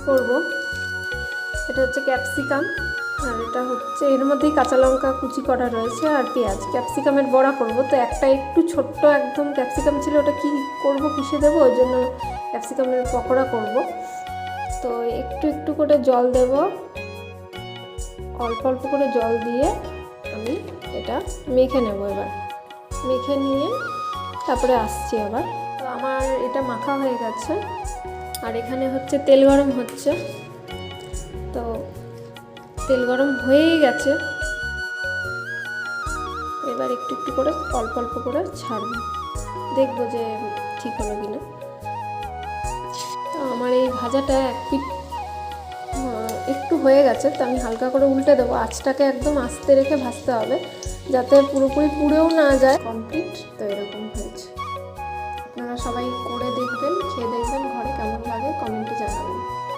করব। এটা হচ্ছে ক্যাপসিকাম, আর এটা হচ্ছে এর মধ্যেই কাঁচা লঙ্কা কুচি করা রয়েছে আর পেঁয়াজ। ক্যাপসিকামের বড়া করব, তো একটা একটু ছোট্ট একদম ক্যাপসিকাম ছিল, ওটা কি করব, কিসে দেবো, ওই জন্য ক্যাপসিকামের পকোড়া করব। তো একটু একটু করে জল দেব, অল্প অল্প করে জল দিয়ে আমি এটা মেখে নেব। এবার মেখে নিয়ে তারপরে আসছি আবার। তো আমার এটা মাখা হয়ে গেছে, আর এখানে হচ্ছে তেল গরম হচ্ছে। তো তেল গরম হয়েই গেছে, এবার একটু একটু করে অল্প অল্প করে ছাড়বো, দেখবো যে ঠিক হলো কিনা। তো আমার এই ভাজাটা এক পিঠ একটু হয়ে গেছে, তো আমি হালকা করে উল্টে দেবো। আঁচটাকে একদম আস্তে রেখে ভাজতে হবে, যাতে পুরোপুরি পুড়েও না যায়। কমপ্লিট। তো এরকম হয়েছে। আপনারা সবাই করে দেখবেন, খেয়ে দেখবেন ঘরে কেমন লাগে, কমেন্টে জানাবেন।